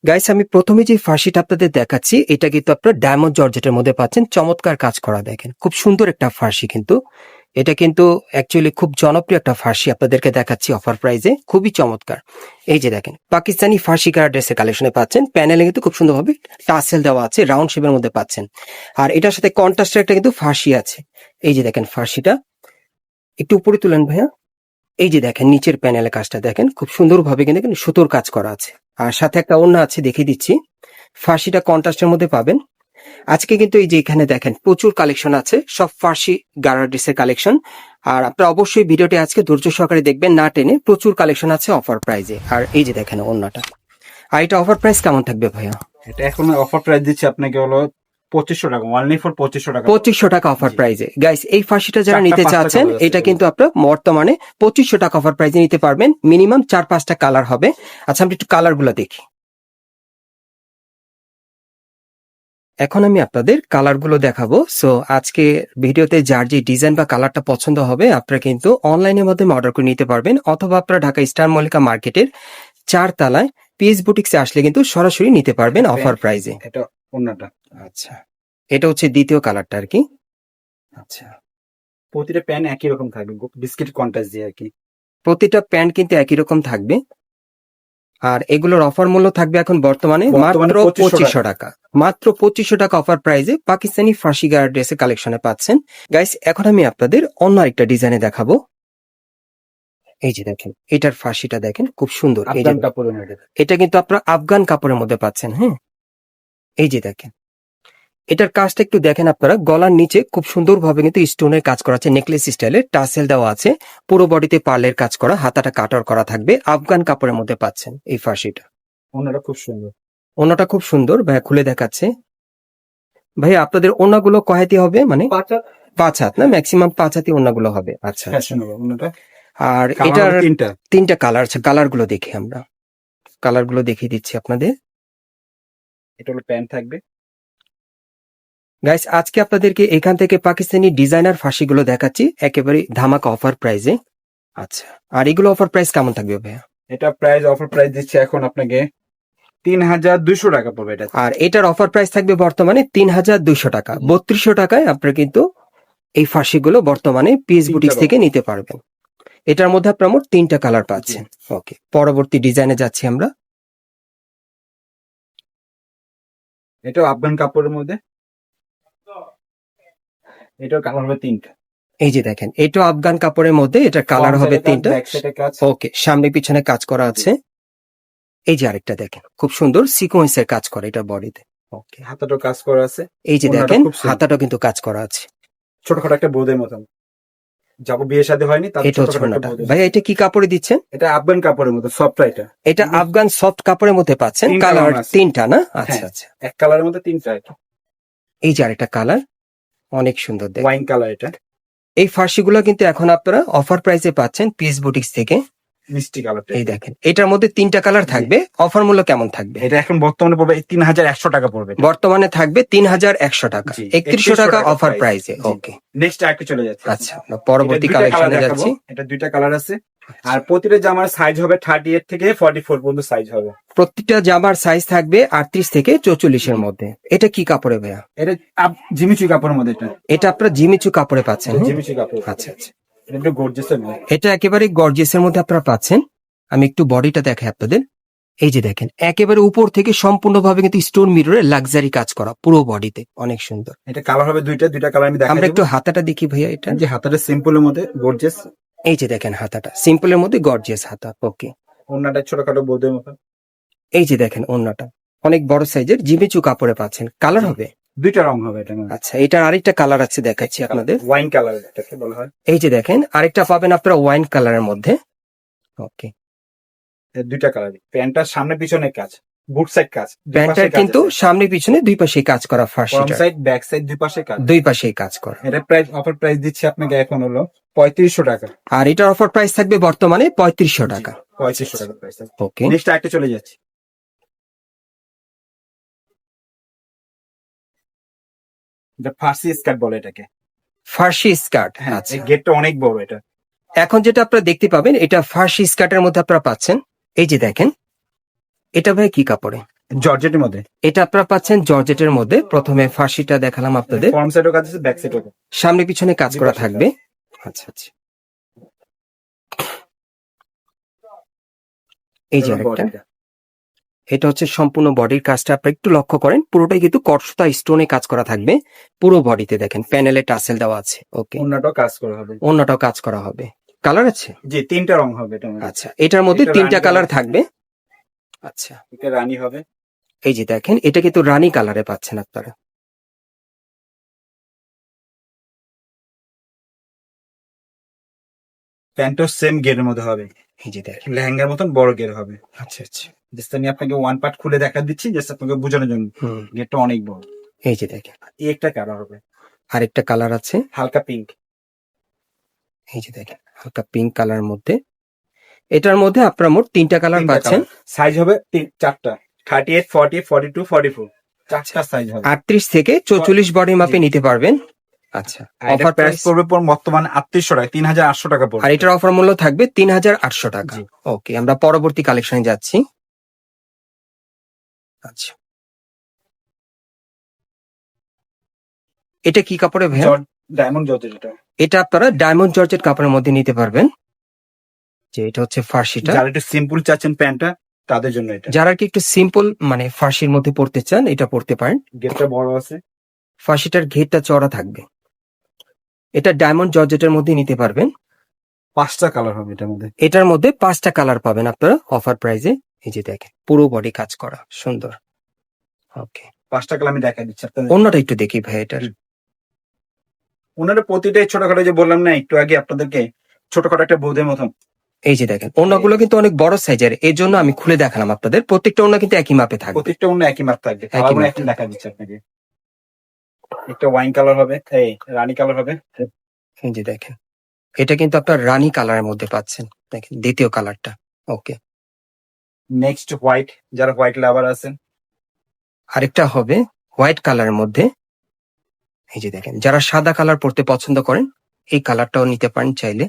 Guys আমি প্রথমে যে ফার্সিটা আপনাদের দেখাচ্ছি এটা কিন্তু আপনার ডায়মন্ড জর্জেটের মধ্যে পাচ্ছেন, চমৎকার কাজ করা। দেখেন খুব সুন্দর একটা ফার্সি, কিন্তু এটা কিন্তু অ্যাকচুয়ালি খুব জনপ্রিয় একটা ফার্সি আপনাদেরকে দেখাচ্ছি অফার প্রাইজে, খুবই চমৎকার। এই যে দেখেন পাকিস্তানি ফার্সি কালার ড্রেসের কালেকশনে পাচ্ছেন, প্যানেলে কিন্তু খুব সুন্দরভাবে টাসেল দেওয়া আছে, রাউন্ড শেপের মধ্যে পাচ্ছেন। আর এটার সাথে কন্ট্রাস্টের একটা কিন্তু ফার্সি আছে। এই যে দেখেন ফার্সিটা একটু উপরে তুলেন ভাইয়া। এই যে দেখেন নিচের প্যানেলের কাজটা দেখেন খুব সুন্দরভাবে কিন্তু এখানে সুতোর কাজ করা আছে, আর সাথে একটা ওড়না আছে, দেখিয়ে দিচ্ছি। ফার্সিটা কন্ট্রাস্টের মধ্যে পাবেন। আজকে কিন্তু এই যে এখানে দেখেন প্রচুর কালেকশন আছে, সব ফার্সি গারা ড্রেসের কালেকশন। আর আপনারা অবশ্যই ভিডিওটি আজকে ধৈর্য সহকারে দেখবেন, না টেনে। প্রচুর কালেকশন আছে অফার প্রাইজে। আর এই যে দেখেন ওড়নাটা। আর এটা অফার প্রাইস কেমন থাকবে ভাইয়া? এটা এখন অফার প্রাইস দিচ্ছি আপনাকে হলো 2500 টাকা, অনলি ফর 2500 টাকা। 2500 টাকা অফার প্রাইজে। গাইস এই ফার্সিটা যারা চারটা নিতে পাঁচটা চাচ্ছেন colour আছে এটা এগুলো। কিন্তু আপনার বর্তমানে 2500 টাকা অফার প্রাইজে নিতে পারবেন। মিনিমাম 4-5টা কালার হবে। আচ্ছা আমরা একটু কালার গুলো দেখি। এখন আমি আপনাদের কালার গুলো দেখাবো। সো আজকে ভিডিওতে যার যে ডিজাইন বা কালারটা পছন্দ হবে আপনারা কিন্তু অনলাইনের মাধ্যমে অর্ডার করে নিতে পারবেন, অথবা আপনারা ঢাকা স্টার মল্লিকা মার্কেটের 4 তলায় পিএস বুটিক্সে আসলে কিন্তু সরাসরি নিতে পারবেন অফার প্রাইজে। এটা ওন্নাটা। আচ্ছা এটা হচ্ছে দ্বিতীয় কালারটা আর কি। আচ্ছা প্রতিটা প্যান একই রকম থাকবে, বিস্কিট কন্ট্রাস্ট দিয়ে আর কি। প্রতিটা প্যান্ট কিন্তু একই রকম থাকবে। আর এগুলোর অফার মূল্য থাকবে এখন বর্তমানে মাত্র 2500 টাকা। মাত্র 2500 টাকা অফার প্রাইজে পাকিস্তানি ফার্সি গায়ের ড্রেসের কালেকশনে পাচ্ছেন। গাইস এখন আমি আপনাদের অন্য একটা ডিজাইনে দেখাবো। এই যে দেখেন এটার ফার্সিটা দেখেন খুব সুন্দর। এই যে আফগান কাপড়ের মধ্যে। এটা কিন্তু আপনারা আফগান কাপড়ের মধ্যে পাচ্ছেন। হ্যাঁ এই যে দেখেন এটার কাজটা একটু দেখেন আপনারা, গলার নিচে খুব সুন্দরভাবে কিন্তু স্টোনের কাজ করা আছে, নেকলেস স্টাইলে টাসেল দেওয়া আছে, পুরো বডিতে পার্লের কাজ করা, হাতাটা কাটার করা থাকবে। আফগান কাপড়ের মধ্যে পাচ্ছেন এই ফার্সিটা। ওন্নাটা খুব সুন্দর। ওনাটা খুব সুন্দর, ভাইয়া খুলে দেখাচ্ছে। ভাইয়া আপনাদের ওনাগুলো কয়হাতি হবে? মানে 5 হাত না, ম্যাক্সিমাম 5 হাতি ওনাগুলো হবে। আচ্ছা আচ্ছা। ফ্যাশনেবল ওন্নাটা। আর কালার এটার হবে তিনটা। 3টা কালার আছে, কালার গুলো দেখি আমরা। কালার গুলো দেখিয়ে দিচ্ছি আপনাদের। এটা হলো প্যান্ট থাকবে। গাইস আজকে আপনাদেরকে এখান থেকে পাকিস্তানি ডিজাইনার ফার্সিগুলো দেখাচ্ছি একেবারে ধামাকা অফার প্রাইজে। আচ্ছা আর এগুলো অফার প্রাইস কেমন থাকবে ভাইয়া? এটা প্রাইস অফার প্রাইস দিচ্ছে এখন আপনাকে 3200 টাকা পড়বে এটা। আর এটার অফার প্রাইস থাকবে বর্তমানে 3200 টাকা। 3200 টাকায় আপনারা কিন্তু এই ফার্সিগুলো বর্তমানে পিএস বুটিক্স থেকে নিতে পারবেন। এটার মধ্যে আপনার মোট 3টা কালার পাচ্ছেন। ওকে পরবর্তী ডিজাইনে যাচ্ছি আমরা। এটাও আফগান কাপড়ের মধ্যে। এটাও কালার হবে তিনটা। এই যে দেখেন এটা আফগান কাপড়ের মধ্যে, এটার কালার হবে 3টা। ব্যাক সাইডে কাজ। ওকে সামনে পিছনে কাজ করা আছে। এই যে আরেকটা দেখেন খুব সুন্দর সিকোয়েন্সের কাজ করা এটা বডিতে। ওকে হাতাটাও কাজ করা আছে। এই যে ওড়নাটা দেখেন খুব সুন্দর। হাতাটাও কিন্তু কাজ করা আছে। ছোটখাটো একটা বোদের মতন, যাবো বিয়ে শাদী হয়নি তার এটা হচ্ছে ওনাটা। ভাইয়া এটা কি কাপড়ে দিচ্ছেন? এটা আফগান কাপড়ের মতো সফট। এটা আফগান সফট কাপড়ের মধ্যে পাচ্ছেন। 3টা কালার রং আছে। 3টা না? আচ্ছা হ্যাঁ। আচ্ছা। এক কালারের মধ্যে তিনটা। এই যে আরেকটা কালার অনেক সুন্দর দেখেন। Wine colour. এটা এই ফার্সিগুলো কিন্তু এখন আপনারা অফার প্রাইসে পাচ্ছেন পিএস বুটিক্স থেকে। মিষ্টি কালারটা। এই দেখেন এটার মধ্যে 3টা কালার থাকবে। অফার মূল্য কেমন থাকবে? এটা এখন বর্তমানে পড়বে 3100 টাকা পড়বে। বর্তমানে থাকবে 3100 টাকা। জি, 3100 টাকা 3100 অফার price। প্রাইসে। জি। ওকে নেক্সট আরেকটা চলে যাচ্ছে। আচ্ছা আমরা পরবর্তী এটা দুইটা কালেকশনে colour যাচ্ছি। দেখাবো। এটা দুইটা কালার আছে। আর প্রতিটা জামার সাইজ হবে 38 থেকে 44 পর্যন্ত সাইজ হবে। প্রত্যেকটা জামার সাইজ থাকবে 38 থেকে 44 এর মধ্যে। এটা কি কাপড়ে ভাইয়া? এটা জিমিচু কাপড়ের মধ্যে। এটা এটা আপনারা জিমিচু কাপড়ে পাচ্ছেন। হ্যাঁ? জিমিচু কাপড়। আচ্ছা আচ্ছা। এটা একটু গর্জিয়াসের মধ্যে। এটা একেবারে গর্জিয়াসের মধ্যে আপনারা পাচ্ছেন। আমি একটু বডিটা দেখাই আপনাদের। এই যে দেখেন একেবারে উপর থেকে সম্পূর্ণভাবে কিন্তু স্টোন মিররে লাক্সারি কাজ করা পুরো বডিতে, অনেক সুন্দর। এটা কালার হবে দুইটা কালার আমি দেখাই আমরা দেবো। একটু হাতাটা দেখি ভাইয়া। এটা যে হাতাটা সিম্পলের মধ্যে গর্জিয়াস। এই যে দেখেন হাতাটা সিম্পলের মধ্যে গর্জিয়াস হাতা। ওকে ওন্নাটা ছোটখাটো বোদের মতো। এই যে দেখেন ওন্নাটা অনেক বড় সাইজের জিমিচু কাপড়ে পাচ্ছেন। কালার হবে দুইটা রং হবে এটা। আচ্ছা এটার আরেকটা কালার আছে দেখাচ্ছি আপনাদের। ওয়াইন কালার এটাকে বলা হয়। এই যে দেখেন আরেকটা পাবেন আপনারা ওয়াইন কালারের মধ্যে। ওকে এর দুইটা কালার। প্যান্টটার সামনে পিছনে কাজ, বুট সাইড কাজ। প্যান্টটার কিন্তু সামনে পিছনে দুই পাশে কাজ করা ফ্রন্ট ফার্সিটা, সাইড ব্যাক সাইড দুই পাশে কাজ। দুই পাশেই কাজ করা। এটা প্রাইস অফার প্রাইস দিচ্ছি আপনাকে এখন হলো 3500 টাকা। আর এটার অফার প্রাইস থাকবে বর্তমানে 3500 টাকা। 3500 টাকা প্রাইস। ওকে নেক্সট আরেকটা চলে যাচ্ছে। এটা ফার্সি স্কার্ট বলে এটাকে। ফার্সি স্কার্ট। হ্যাঁ, আচ্ছা এই গেটটা অনেক বড় এটা। এখন যেটা আপনারা দেখতে পাবেন এটা ফার্সি স্কার্টের মধ্যে আপনারা পাচ্ছেন। এই যে দেখেন এটা ভাই কি কাপড়ে? জর্জেটের মধ্যে এটা আপনারা পাচ্ছেন জর্জেটের মধ্যে। প্রথমে ফার্সিটা দেখালাম আপনাদের, ফ্রন্ট সাইডও কাজ আছে, ব্যাক সাইডও। সামনে পিছনে কাজ করা দুপাশে থাকবে। আচ্ছা আচ্ছা, এই যে আরেকটা, এটা হচ্ছে সম্পূর্ণ বডির কাজটা আপনারা একটু লক্ষ্য করেন, পুরোটাই কিন্তু কটসুতা স্টোনে কাজ করা থাকবে পুরো বডিতে। দেখেন প্যানেলে টাসেল দেওয়া আছে। ওকে, অন্যটাও কাজ করা হবে। অন্যটাও কাজ করা হবে। কালার আছে? জি, 3টা রং হবে এটা। আচ্ছা, এটার মধ্যে এটা 3টা রানী কালার কালার। থাকবে। আচ্ছা, এটা রানী হবে। এই যে দেখেন, এটা কিন্তু রানী কালারে পাচ্ছেন আপনারা। প্যান্টও সেম গেরের মধ্যে হবে। এই যে দেখেন। লেহেঙ্গার মতন বড় গের হবে। আচ্ছা আচ্ছা, জাস্ট আমি আপনাকে ওয়ান পার্ট খুলে দেখা দিচ্ছি, জাস্ট আপনাকে বোঝানোর জন্য। হুম, গেটটা অনেক বড়। এই যে দেখেন, এই একটা কালার হবে, আরেকটা কালার আছে। হালকা পিঙ্ক। এই যে দেখেন, হালকা পিঙ্ক কালার মধ্যে। এটার মধ্যে আপনারা মোট 3টা কালার পাচ্ছেন। সাইজ হবে 4টা, 38, 40, 42, 44। 4টা সাইজ হবে। 38 থেকে 44 বডি মাপে নিতে পারবেন। আচ্ছা, অফার অফার প্রাইস প্রাইস পড়বে বর্তমানে 3800 টাকা, 3800 টাকা আর পড়বে। এটার অফার মূল্য থাকবে 3800 টাকা। জি। ওকে, আমরা পরবর্তী কালেকশনে যাচ্ছি। আচ্ছা, এটা কি কাপড়ে ভাইয়া? ডায়মন্ড জর্জেট এটা। এটা আপনারা ডায়মন্ড জর্জেট কাপড়ের মধ্যে নিতে পারবেন। যে এটা হচ্ছে ফার্সিটা। যারা একটু সিম্পল চাচ্ছেন প্যান্টটা, তাদের জন্য এটা। যারা কি একটু সিম্পল মানে ফার্সির মধ্যে পড়তে চান, এটা পড়তে পারেন। গেটটা বড় আছে। ফার্সিটার ঘেরটা চড়া থাকবে। এটা ডায়মন্ড জর্জেটের মধ্যে নিতে পারবেন। 5টা কালার হবে এটার মধ্যে। এটার মধ্যে 5টা কালার পাবেন আপনারা অফার প্রাইজে। এই যে দেখেন, পুরো বডি কাজ করা, সুন্দর। ওকে, 5টা কালার আমি দেখা দিচ্ছি আপনাদের। অন্যটা একটু দেখি ভাই এটার। ওনারা প্রতিটাই ছোটখাটো, যে বললাম না একটু আগে আপনাদেরকে, ছোটখাটো একটা বৌদের মতন। এই যে দেখেন, অন্যগুলো কিন্তু অনেক বড় সাইজের, এর জন্য আমি খুলে দেখালাম আপনাদের। প্রত্যেকটা অন্য কিন্তু একই মাপে থাকবে। প্রত্যেকটা অন্য একই মাপ থাকবে। একই কালারগুলো মাপ এখন দেখা দিচ্ছি আপনাকে। একটা ওয়াইন কালার হবে, এই রানী কালার হবে। এই যে দেখেন, এটা কিন্তু আপনার রানী কালারের মধ্যে পাচ্ছেন। দেখেন দ্বিতীয় কালারটা। ওকে, নেক্সট হোয়াইট, যারা হোয়াইট লাভার আছেন। আরেকটা হবে হোয়াইট কালারের মধ্যে। এই যে দেখেন, যারা সাদা কালার পরতে পছন্দ করেন, এই কালারটাও নিতে পারেন চাইলে।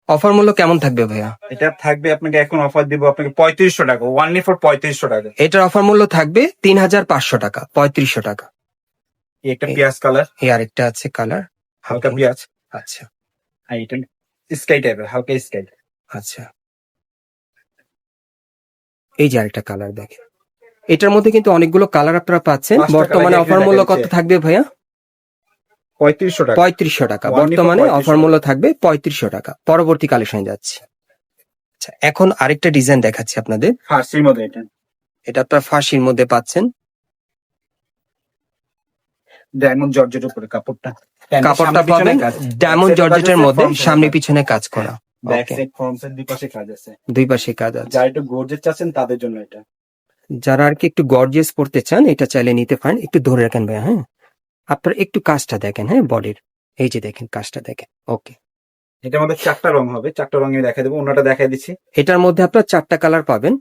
অফার মূল্য কেমন থাকবে ভাইয়া? এটা থাকবে আপনাকে, এখন অফার দিব আপনাকে 3500 টাকা, ওনলি ফর 3500 টাকা। এটার অফার মূল্য থাকবে 3500 টাকা, 3500 টাকা। এই একটা পেঁয়াজ কালার, এই আরেকটা আছে কালার হালকা পেঁয়াজ। আচ্ছা আর এটা স্কাই টাইপের, হালকা স্কাই। আচ্ছা, এই যে আরেকটা কালার দেখেন। এটার মধ্যে কিন্তু অনেকগুলো কালার আপনারা পাচ্ছেন। 5টা বর্তমানে colour অফার এখানে মূল্য দেখা কত যাচ্ছে। থাকবে ভাইয়া? 3500 টাকা। 3500 টাকা। Only for বর্তমানে 3500 অফার মূল্য থাকবে 3500 টাকা। পরবর্তী কালেকশনে যাচ্ছি। আচ্ছা, এখন আরেকটা ডিজাইন দেখাচ্ছি আপনাদের। ফার্সির মধ্যে এটা। এটা আপনার ফার্সির মধ্যে পাচ্ছেন। ডায়মন্ড জর্জেটের উপরে কাপড়টা। কাপড়টা পাবেন ডায়মন্ড জর্জেটের মধ্যে, সামনে পিছনে কাজ করা। Back okay, side, front side, দুই পাশে কাজ আছে। দুই পাশে কাজ আছে। যারা একটু গর্জেস চাচ্ছেন তাদের জন্য এটা। যারা আর কি একটু গর্জিয়াস পড়তে চান, এটা চাইলে নিতে পারেন। একটু ধরে রাখেন ভাইয়া, হ্যাঁ, আপনার একটু কাজটা দেখেন, হ্যাঁ, বডির। এই যে দেখেন কাজটা দেখেন। ওকে, এটার মধ্যে 4টা রং হবে, 4টা রং আমি দেখাই দেবো। ওনাটা দেখাই দিচ্ছি। এটার মধ্যে আপনার 4টা কালার পাবেন।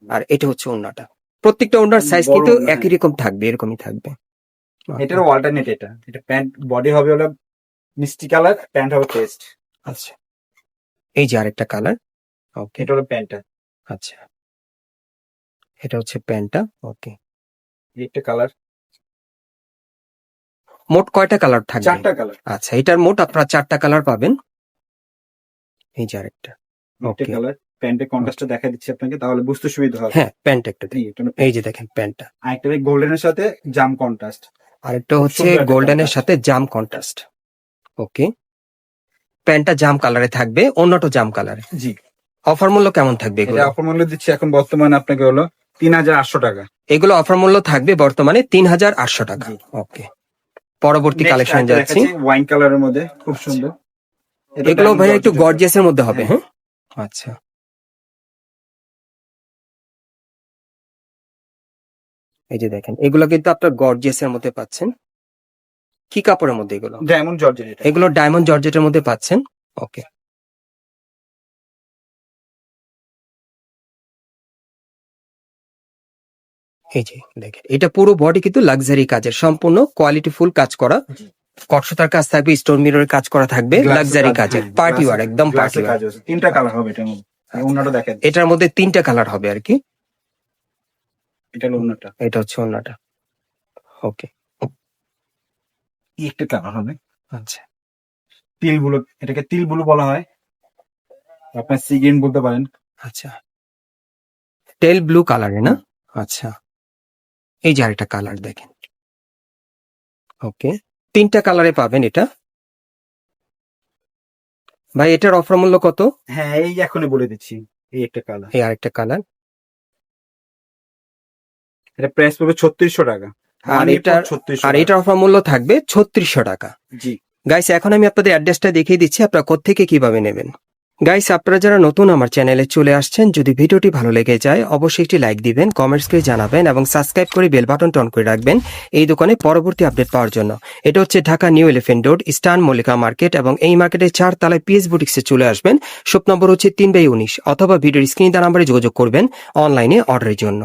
আর এটা হচ্ছে ওড়নাটা। প্রত্যেকটা ওড়নার সাইজ বড় কিন্তু ওড়না, একই রকম থাকবে, এরকমই থাকবে। এটার অল্টারনেট এটা। এটা প্যান্ট বডি হবে হলো মিষ্টি কালার, প্যান্ট হবে পেস্ট। আচ্ছা, এই যে আরেকটা কালার। ওকে, এটা হলো প্যান্টটা। আচ্ছা, এটা হচ্ছে প্যান্টটা। ওকে, এই একটা কালার। মোট কয়টা কালার থাকবে? 4টা কালার। আচ্ছা, এটার মোট আপনারা 4টা কালার পাবেন। এই যে আরেকটা। একটা ওকে, কালার। প্যান্টের কন্ট্রাস্টটা দেখা দিচ্ছি আপনাকে, তাহলে বুঝতে সুবিধা হবে। হ্যাঁ, প্যান্ট একটা এই এটা হলো এই যে দেখেন প্যান্টটা। আরেকটা গোল্ডেনের সাথে জাম কন্ট্রাস্ট। আরেকটা হচ্ছে সুন্দর একটা গোল্ডেনের contrast। সাথে জাম কন্ট্রাস্ট। ওকে, প্যান্টটা জাম কালারে থাকবে, অন্যটা জাম কালারে। জি। অফার মূল্য কেমন থাকবে এগুলো? এটা অফার মূল্য দিচ্ছি এখন বর্তমানে আপনাকে হলো 3800 টাকা। এগুলো অফার মূল্য থাকবে বর্তমানে 3800 টাকা। জি। ওকে, পরবর্তী Next কালেকশন আরেকটা যাচ্ছি। দেখাচ্ছি, ওয়াইন কালারের মধ্যে, খুব সুন্দর। এটা এগুলো diamond ভাই একটু georgette। গর্জিয়াসের মধ্যে হবে, হ্যাঁ। আচ্ছা, এই যে দেখেন, এগুলো কিন্তু আপনার গর্জিয়াসের মধ্যে পাচ্ছেন। কি কাপড়ের মধ্যে এগুলো? ডায়মন্ড জর্জেট এটা। এগুলো ডায়মন্ড জর্জেটের মধ্যে পাচ্ছেন। ওকে, এই যে দেখেন, এটা পুরো বডি কিন্তু লাক্সারি কাজের, সম্পূর্ণ কোয়ালিটি ফুল কাজ করা। কটসুতার কাজ থাকবে, স্টোন মিররের কাজ করা থাকবে, Glass লাক্সারি কাজ, কাজের, হ্যাঁ, পার্টি glass- ওয়ার, একদম glass পার্টি এর ওয়ার। কাজ আছে। 3টা কালার হবে এটার মধ্যে। ওনাটা দেখেন। এটার মধ্যে 3টা কালার হবে আর কি। এটা হলো ওনাটা। এটা হচ্ছে ওন্নাটা। ওকে, কি একটা কালার হবে, আচ্ছা তিল ব্লু, এটাকে তিল ব্লু বলা হয়, আপনার সি গ্রিন বলতে পারেন। আচ্ছা, টেল ব্লু কালারে না? আচ্ছা, এই যে আরেকটা কালার দেখেন। ওকে, 3টা কালারে পাবেন এটা। ভাই এটার অফার মূল্য কত? হ্যাঁ, এই এখনই বলে দিচ্ছি, এই একটা কালার, এই আরেকটা কালার। এটা প্রাইস পড়বে 3600 টাকা। আর এটার 3600 আর টাকা। এটার অফার মূল্য থাকবে 3600 টাকা। জি। গাইস এখন আমি আপনাদের অ্যাড্রেসটা দেখিয়ে দিচ্ছি, আপনারা কোত্থেকে কিভাবে নেবেন। গাইস আপনারা যারা নতুন আমার চ্যানেলে চলে আসছেন, যদি ভিডিওটি ভালো লেগে যায় অবশ্যই একটি লাইক দিবেন, কমেন্টস করে জানাবেন এবং সাবস্ক্রাইব করে বেল বাটনটা অন করে রাখবেন এই দোকানে পরবর্তী আপডেট পাওয়ার জন্য। এটা হচ্ছে Dhaka new elephant road, eastern Mallika market, এবং এই মার্কেটের 4 তলায় পিএস বুটিক্সে চলে আসবেন। শপ নম্বর হচ্ছে 3/19, অথবা ভিডিওর স্ক্রিনে দেওয়া নাম্বারে যোগাযোগ করবেন অনলাইনে অর্ডারের জন্য।